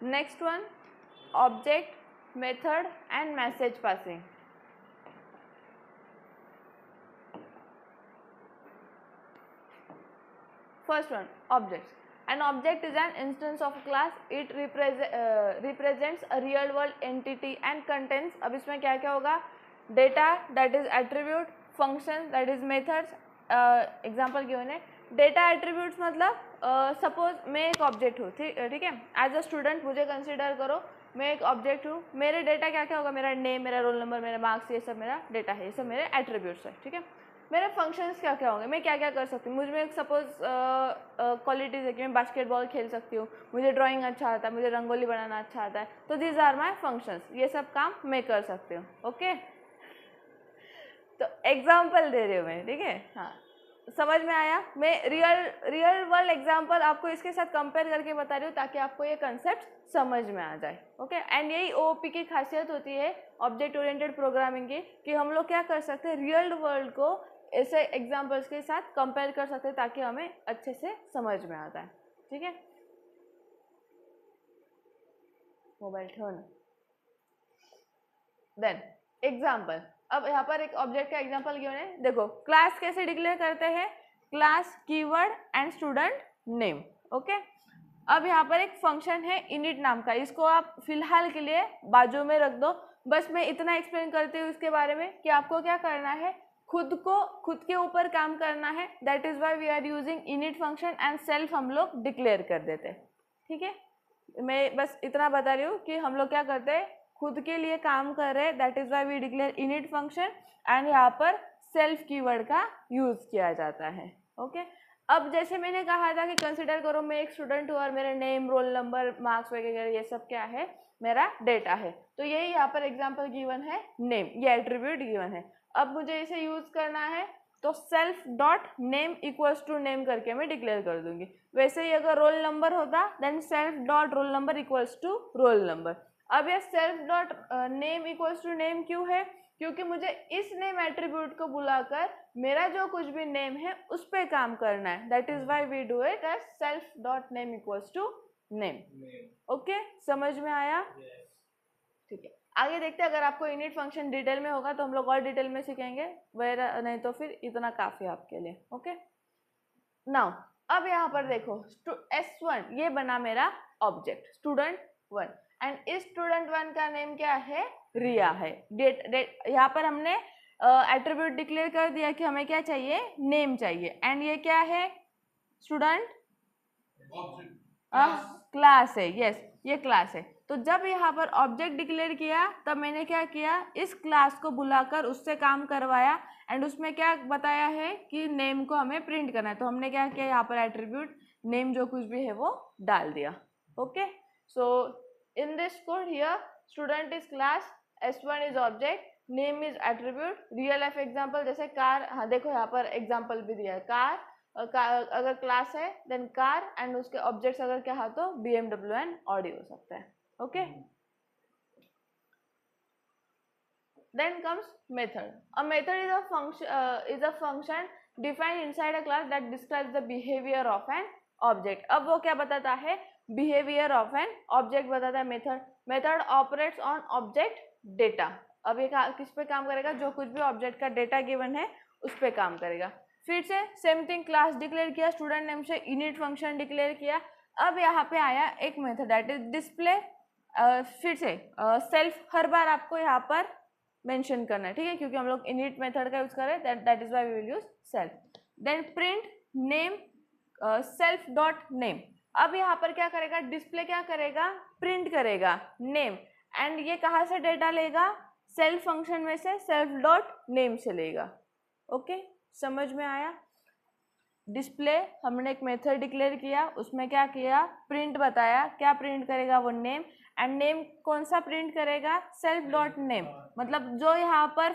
Next one, object, method and message passing. First one, objects. An object is an instance of a class. It represents a real world entity and contains. अब इसमें क्या क्या होगा? Data, that is attribute, function, that is methods. Example given है. Data attributes मतलब suppose मैं एक object हूँ, ठीक है. As a student मुझे consider करो, मैं एक ऑब्जेक्ट हूँ. मेरे डेटा क्या क्या होगा? मेरा नेम, मेरा रोल नंबर, मेरे मार्क्स, ये सब मेरा डेटा है, ये सब मेरे एट्रीब्यूट्स है, ठीक है. मेरे फंक्शंस क्या क्या होंगे? मैं क्या क्या कर सकती हूँ? मुझ में एक सपोज क्वालिटीज़ है कि मैं बास्केटबॉल खेल सकती हूँ, मुझे ड्राइंग अच्छा आता है, मुझे रंगोली बनाना अच्छा आता है, तो दीज आर माई फंक्शंस. ये सब काम मैं कर सकती हूँ. ओके, तो एग्जाम्पल दे रही हूँ मैं, ठीक है. हाँ, समझ में आया? मैं रियल वर्ल्ड एग्जाम्पल आपको इसके साथ कंपेयर करके बता रही हूँ ताकि आपको ये कंसेप्ट समझ में आ जाए. ओके, एंड यही ओओपी की खासियत होती है ऑब्जेक्ट ओरिएंटेड प्रोग्रामिंग की, कि हम लोग क्या कर सकते हैं, रियल वर्ल्ड को ऐसे एग्जाम्पल्स के साथ कंपेयर कर सकते हैं ताकि हमें अच्छे से समझ में आता है. ठीक है, मोबाइल ठेवना. Then example. अब यहाँ पर एक ऑब्जेक्ट का एग्जाम्पल गिवन है. देखो, क्लास कैसे डिक्लेयर करते हैं? Class, keyword and student name. Okay, अब यहाँ पर एक फंक्शन है इनिट नाम का, इसको आप फिलहाल के लिए बाजू में रख दो. बस मैं इतना एक्सप्लेन करती हूँ इसके बारे में कि आपको क्या करना है, खुद के ऊपर काम करना है. That is why we are using init function and self हम लोग डिक्लेयर कर देते हैं. ठीक है, मैं बस इतना बता रही हूँ कि हम लोग क्या करते हैं, खुद के लिए काम कर रहे हैं. That is why we declare init function and यहाँ पर सेल्फ कीवर्ड का यूज किया जाता है. ओके, अब जैसे मैंने कहा था कि कंसिडर करो मैं एक स्टूडेंट हूँ और मेरे नेम, रोल नंबर, मार्क्स वगैरह ये सब क्या है, मेरा डेटा है. तो यही यहाँ पर एग्जांपल गिवन है, नेम, ये एट्रीब्यूट गिवन है. अब मुझे इसे यूज करना है तो self dot name equals to name करके मैं डिक्लेयर कर दूंगी. वैसे ही अगर रोल नंबर होता then self dot roll number equals to roll number. अब ये self dot name equals to name क्यों है? क्योंकि मुझे इस नेम एट्रीब्यूट को बुलाकर मेरा जो कुछ भी नेम है उस पर काम करना है. That is why we do it as self dot name equals to name. Okay, समझ में आया? ठीक है, आगे देखते हैं. अगर आपको इनिट फंक्शन डिटेल में होगा तो हम लोग और डिटेल में सीखेंगे, वगैरह नहीं तो फिर इतना काफी आपके लिए. ओके, नाउ अब यहाँ पर देखो, S1 ये बना मेरा ऑब्जेक्ट स्टूडेंट 1 एंड इस स्टूडेंट 1 का नेम क्या है? रिया है. यहाँ पर हमने एट्रीब्यूट डिक्लेयर कर दिया कि हमें क्या चाहिए, नेम चाहिए. एंड ये क्या है? स्टूडेंट क्लास है. यस, ये क्लास है. तो जब यहाँ पर ऑब्जेक्ट डिक्लेयर किया तब मैंने क्या किया, इस क्लास को बुलाकर उससे काम करवाया एंड उसमें क्या बताया है कि नेम को हमें प्रिंट करना है. तो हमने क्या किया, यहाँ पर एट्रीब्यूट नेम जो कुछ भी है वो डाल दिया. Okay, so in this code here student is class, S1 is object, name is attribute. Real life example जैसे कार. हाँ देखो, यहाँ पर एग्जाम्पल भी दिया है. कार अगर क्लास है देन कार एंड उसके ऑब्जेक्ट्स अगर क्या है तो BMW एंड ऑडी हो सकता है. Okay, then comes method. A method is a function defined inside a class that describes the behavior of an object. अब वो क्या बताता है? Behavior of an object बताता है method. Method operates on object data. अब ये किस पे काम करेगा? जो कुछ भी ऑब्जेक्ट का डेटा गिवन है उस पे काम करेगा. फिर से सेम थिंग, क्लास डिक्लेयर किया, स्टूडेंट नेम से इनिट फंक्शन डिक्लेयर किया. अब यहाँ पे आया एक मेथड दैट इज डिस्प्ले. फिर से सेल्फ हर बार आपको यहाँ पर मेंशन करना है, ठीक है, क्योंकि हम लोग इनिट मेथड का यूज कर रहे हैं. That is why we will use self. Then print name self dot name. अब यहाँ पर क्या करेगा, डिस्प्ले क्या करेगा, प्रिंट करेगा नेम. एंड ये कहाँ से डेटा लेगा? सेल्फ फंक्शन में से सेल्फ डॉट नेम से लेगा. ओके, समझ में आया? डिस्प्ले हमने एक मेथड डिक्लेयर किया, उसमें क्या किया, प्रिंट बताया. क्या प्रिंट करेगा? वो नेम. एंड नेम कौन सा प्रिंट करेगा? Self dot name. मतलब जो यहाँ पर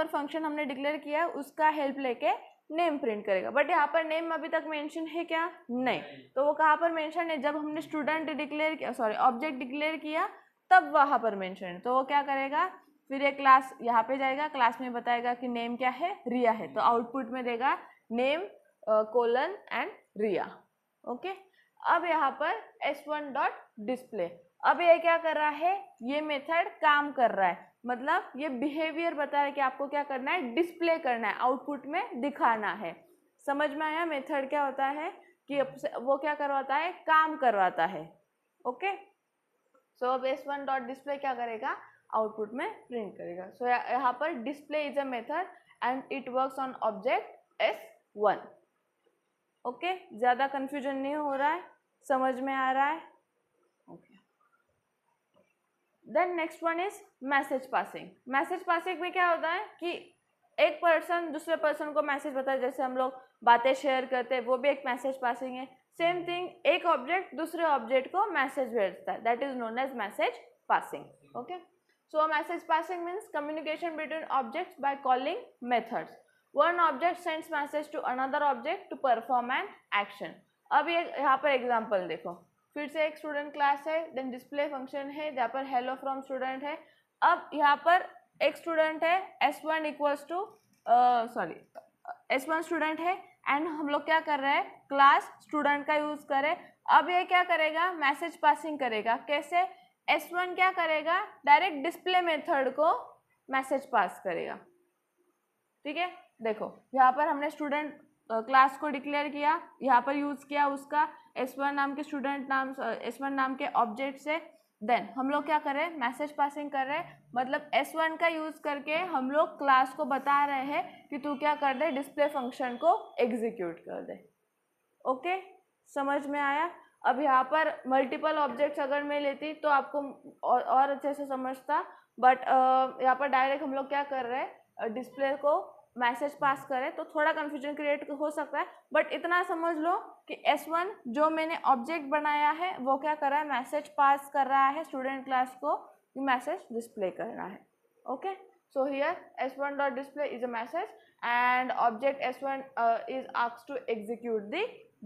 फंक्शन हमने डिक्लेयर किया उसका हेल्प लेके नेम प्रिंट करेगा. बट यहाँ पर नेम अभी तक मेंशन है क्या? नहीं. तो वो कहाँ पर मेंशन है? जब हमने स्टूडेंट डिक्लेयर किया, सॉरी ऑब्जेक्ट डिक्लेयर किया तब वहाँ पर मेंशन है. तो वो क्या करेगा, फिर ये क्लास यहाँ पे जाएगा, क्लास में बताएगा कि नेम क्या है, रिया है. तो आउटपुट में देगा name colon and Riya. Okay, अब यहाँ पर s1 डॉट डिस्प्ले, अब ये क्या कर रहा है, ये मेथड काम कर रहा है, मतलब ये बिहेवियर बता रहा है कि आपको क्या करना है, डिस्प्ले करना है, आउटपुट में दिखाना है। समझ में आया मेथड क्या होता है कि वो क्या करवाता है, काम करवाता है। ओके, सो अब s1 डॉट डिस्प्ले क्या करेगा, आउटपुट में प्रिंट करेगा। सो यहाँ पर display is a method and it works on object s1। Okay, ज्यादा कंफ्यूजन नहीं हो रहा है, समझ में आ रहा है? Okay, then next one is message passing. Message passing में क्या होता है कि एक पर्सन दूसरे पर्सन को मैसेज बताए, जैसे हम लोग बातें शेयर करते हैं, वो भी एक मैसेज पासिंग है। सेम थिंग, एक ऑब्जेक्ट दूसरे ऑब्जेक्ट को मैसेज भेजता है, that is known as message passing. Okay, so message passing means communication between objects by calling methods. One object sends message to another object to perform an action. अब ये यहाँ पर example देखो, फिर से एक स्टूडेंट क्लास है, then display function है जहाँ पर हेलो फ्रॉम स्टूडेंट है। अब यहाँ पर एक स्टूडेंट है, s1 equals to s1 student है एंड हम लोग क्या कर रहे हैं, क्लास स्टूडेंट का यूज करें। अब ये क्या करेगा, मैसेज पासिंग करेगा। कैसे, s1 क्या करेगा, डायरेक्ट डिस्प्ले मेथड को मैसेज पास करेगा। ठीक है, देखो यहाँ पर हमने स्टूडेंट क्लास को डिक्लेयर किया, यहाँ पर यूज किया उसका s1 नाम के स्टूडेंट नाम, s1 नाम के ऑब्जेक्ट से। देन हम लोग क्या कर रहे हैं, मैसेज पासिंग कर रहे हैं, मतलब s1 का यूज करके हम लोग क्लास को बता रहे हैं कि तू क्या कर दे, डिस्प्ले फंक्शन को एग्जीक्यूट कर दे। ओके, समझ में आया? अब यहाँ पर मल्टीपल ऑब्जेक्ट्स अगर मैं लेती तो आपको और अच्छे से समझता, बट यहाँ पर डायरेक्ट हम लोग क्या कर रहे हैं, डिस्प्ले को मैसेज पास करें तो थोड़ा कन्फ्यूजन क्रिएट हो सकता है, बट इतना समझ लो कि s1 जो मैंने ऑब्जेक्ट बनाया है वो क्या कर रहा है, मैसेज पास कर रहा है स्टूडेंट क्लास को, मैसेज डिस्प्ले करना है। Okay, so here s1 dot display is a message and object s1 is asked to execute the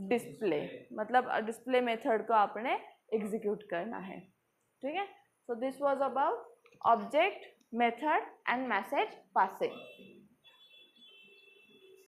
display, मतलब डिस्प्ले मेथड को आपने एग्जीक्यूट करना है। ठीक है, so this was about object, method and message passing.